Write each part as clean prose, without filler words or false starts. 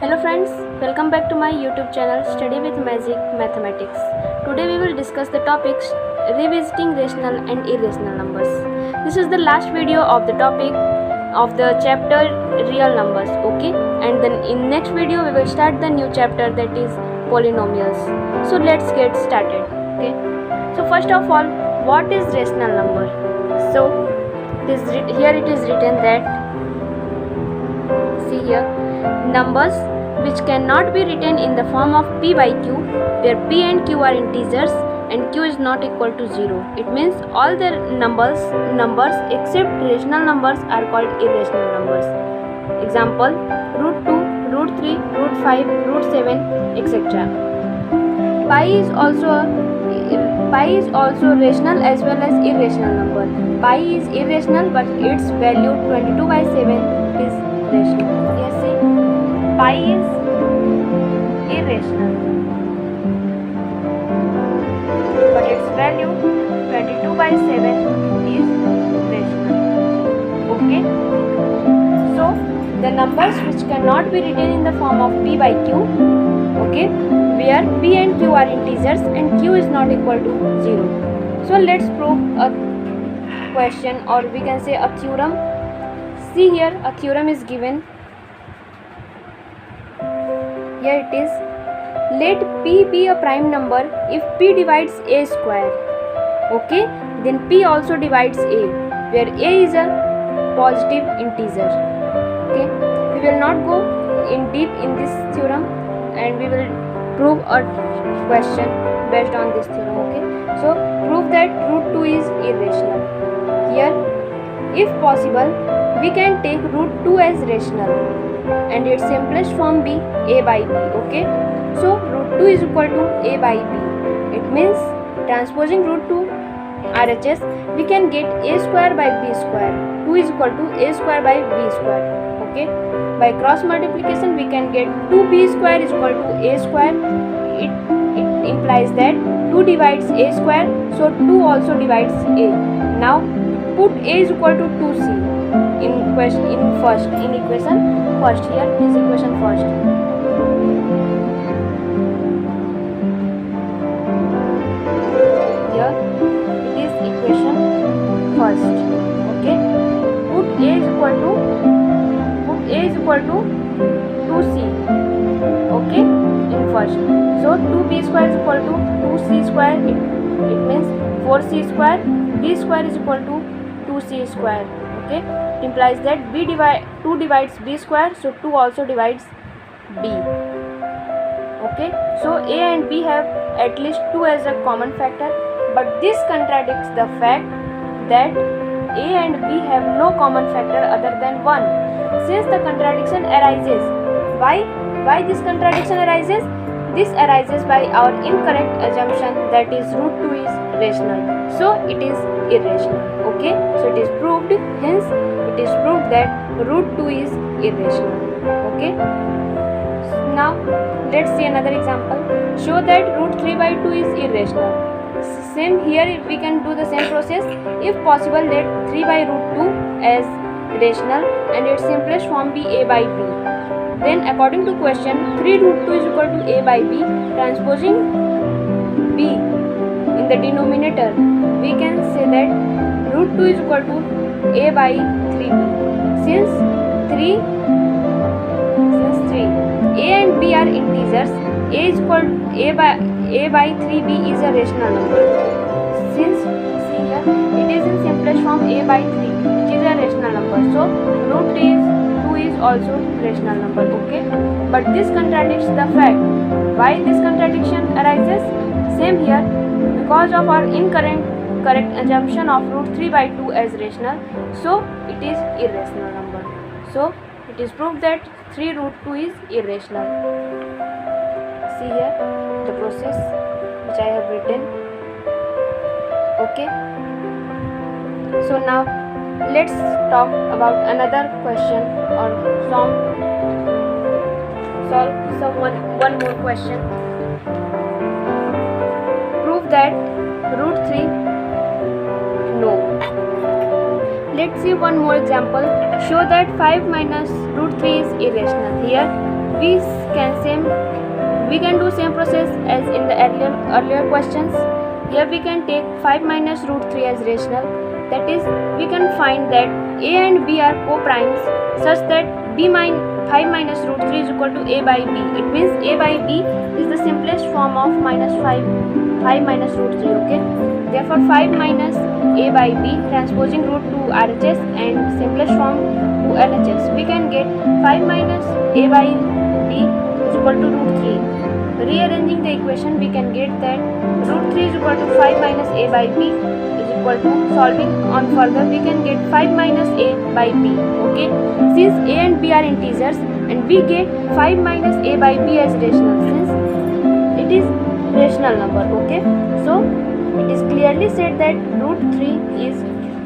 Hello friends, welcome back to my YouTube channel Study with Magic Mathematics. Today we will discuss the topics revisiting rational and irrational numbers. This is the last video of the topic of the chapter real numbers, okay? And then in next video we will start the new chapter, that is polynomials. So let's get started, okay? So first of all, what is rational number? So here it is written that, see here, numbers which cannot be written in the form of p by q, where p and q are integers and q is not equal to 0. It means all the numbers except rational numbers are called irrational numbers. Example, root 2, root 3, root 5, root 7, etc. Pi is also rational as well as irrational number. Pi is irrational but its value 22 by 7 is rational. Yes, see, pi is irrational but its value 22 by 7 is rational. Okay, so the numbers which cannot be written in the form of p by q, okay, where p and q are integers and q is not equal to 0. So let's prove a question, or we can say a theorem. See here, a theorem is given. Here it is. Let p be a prime number if p divides a square. Okay, then p also divides a, where a is a positive integer. Okay, we will not go in deep in this theorem, and we will prove a question based on this theorem. Okay, so prove that root 2 is irrational. Here, if possible, we can take root 2 as rational and its simplest form be a by b. Okay, so root 2 is equal to a by b. It means transposing root 2 RHS, we can get a square by b square. 2 is equal to a square by b square. Okay, by cross multiplication we can get 2b square is equal to a square. It implies that 2 divides a square, so 2 also divides a. Now put a is equal to 2c in equation first. Here is equation first. Here it is equation first. Okay, put a is equal to 2c. Okay, in first. So 2b square is equal to 2c square. It means 4c square. b square is equal to 2c square. Okay, it implies that 2 divides b square, so 2 also divides b. Okay, so a and b have at least 2 as a common factor, but this contradicts the fact that a and b have no common factor other than 1. Since the contradiction arises, why this contradiction arises? This arises by our incorrect assumption that is root 2 is rational, so it is irrational. Okay, so it is proved, hence it is proved that root 2 is irrational. Okay, now let's see another example. Show that root 3 by 2 is irrational. Same here, we can do the same process. If possible, let 3 by root 2 as rational and its simplest form be a by b. Then according to question, 3 root 2 is equal to a by b. Transposing b in the denominator, we can say that root 2 is equal to a by 3b. Since 3 a and b are integers, a by 3b is a rational number. Since, see here, it is in simplest form a by 3b, which is a rational number, so root 2 is also rational number. Okay, but this contradicts the fact. Why this contradiction arises? Same here, because of our correct assumption of root 3 by 2 as rational, so it is irrational number. So it is proved that 3 root 2 is irrational. See here the process which I have written. Okay, so now let's talk about another question, or solve one more question. Prove that root 3 no. Let's see one more example. Show that 5 minus root 3 is irrational. Here we can do same process as in the earlier questions. Here we can take 5 minus root 3 as rational. That is, we can find that a and b are co-primes such that 5 minus root 3 is equal to a by b. It means a by b is the simplest form of minus 5 minus root 3. Okay. Therefore 5 minus a by b transposing root to RHS and simplest form to LHS. We can get 5 minus a by b is equal to root 3. Rearranging the equation, we can get that root 3 is equal to 5 minus a by b is equal to, solving on further, we can get 5 minus a by b. Okay, since a and b are integers and we get 5 minus a by b as rational since it is rational number. Okay, so it is clearly said that root 3 is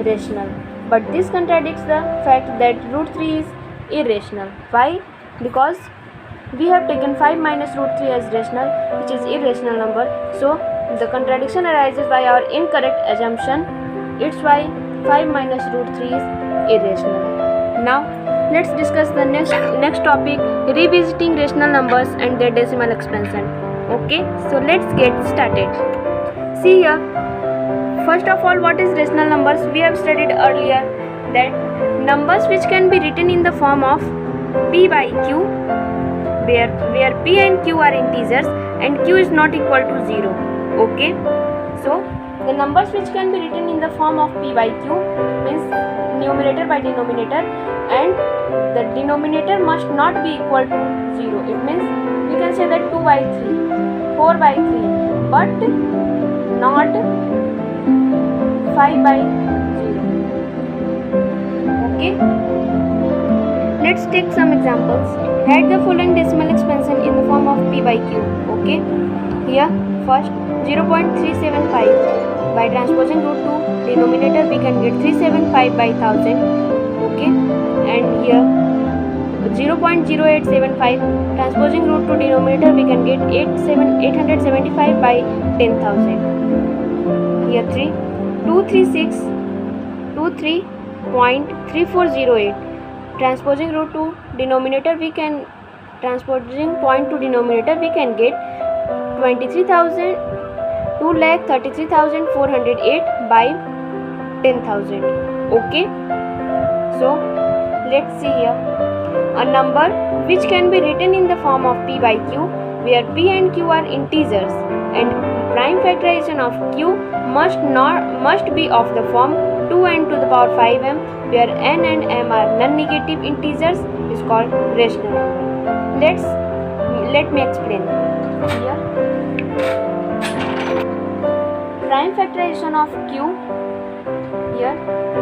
rational, but this contradicts the fact that root 3 is irrational. Why? Because we have taken 5 minus root 3 as rational, which is irrational number. So the contradiction arises by our incorrect assumption. It's why 5 minus root 3 is irrational. Now let's discuss the next topic, revisiting rational numbers and their decimal expansion. Okay, so let's get started. See here, first of all, what is rational numbers? We have studied earlier that numbers which can be written in the form of p by q, where p and q are integers and q is not equal to 0. Okay, so the numbers which can be written in the form of p by q means numerator by denominator, and the denominator must not be equal to 0. It means we can say that 2 by 3, 4 by 3, but not 5 by 0. Okay, let's take some examples. Write the following decimal expansion in the form of p by q. Okay, here first 0.375. By transposing root to denominator, we can get 375 by 1000. Okay, and here 0.0875. Transposing root to denominator, we can get 875 by 10,000. Here 23.3408. Transposing root to denominator, we can get 2,33,408 by 10,000. Okay, so let's see here a number which can be written in the form of p by q, where p and q are integers and prime factorization of q must be of the form 2n to the power 5m, where n and m are non-negative integers, is called rational number. Let me explain here. Prime factorization of q, here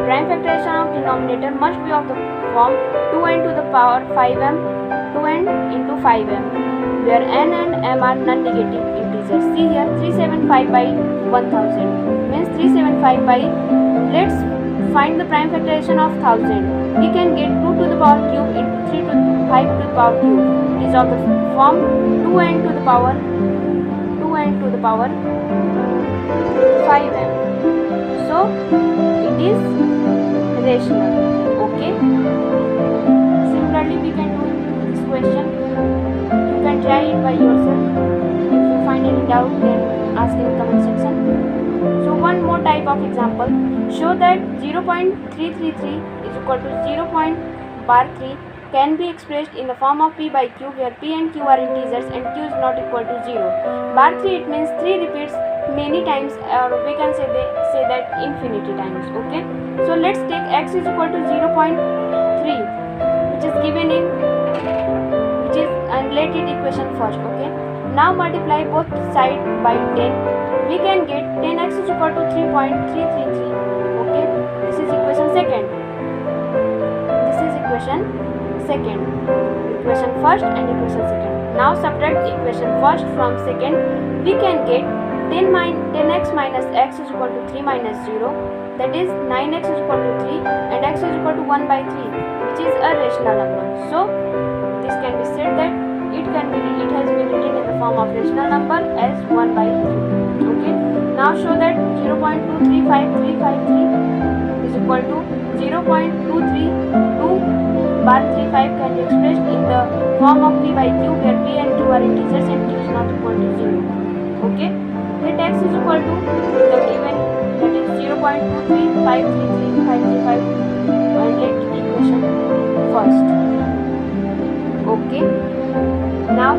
prime factorization of denominator must be of the form 2n to the power 5m, 2n into 5m, where n and m are non-negative integers. See here 375 by 1000 means 375 by, let's find the prime factorization of 1000. We can get 2 to the power cube into 3 to 5 to the power cube. It is of the form 2n to the power 5m. So it is rational. Okay, similarly we can do this question. You can try it by yourself. If you find any doubt, then ask in the comment section. So one more type of example, show that 0.333 is equal to 0.3 can be expressed in the form of p by q, where p and q are integers and q is not equal to 0. Bar 3, it means 3 repeats many times, or we can say that infinity times. Okay, so let's take x is equal to 0.3, which is given in and let it equation first. Okay, now multiply both sides by 10. We can get 10x is equal to 3.333. Okay, this is equation second. Equation first and equation second. Now subtract equation first from second. We can get 10x minus x is equal to 3 minus 0. That is 9x is equal to 3 and x is equal to 1 by 3, which is a rational number. So this can be said that it has been written in the form of rational number as 1 by 3. Okay. Now show that 0.235353 is equal to 0.2323 bar 35 can be expressed in the form of p by q, where p and q are integers and q is not equal to 0. Okay, let x is equal to the given, that is 0.2353335 and let equation first. Okay, now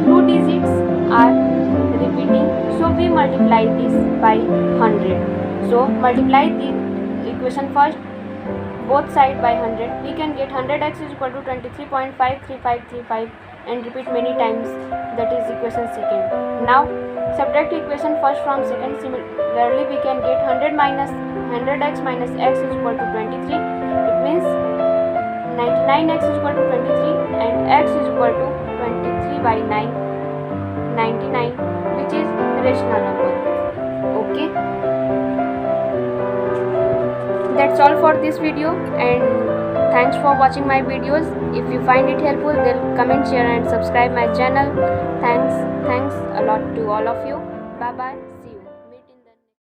two digits are repeating, so we multiply this by 100. So multiply the equation first, both side by 100. We can get 100x is equal to 23.53535 and repeat many times, that is equation second. Now subtract equation first from second. Similarly we can get 100 minus 100x minus x is equal to 23. It means 99x is equal to 23 and x is equal to 23 by 9, 99, which is rational number. Okay, that's all for this video, and thanks for watching my videos. If you find it helpful, then comment, share and subscribe my channel. Thanks a lot to all of you. Bye bye, see you.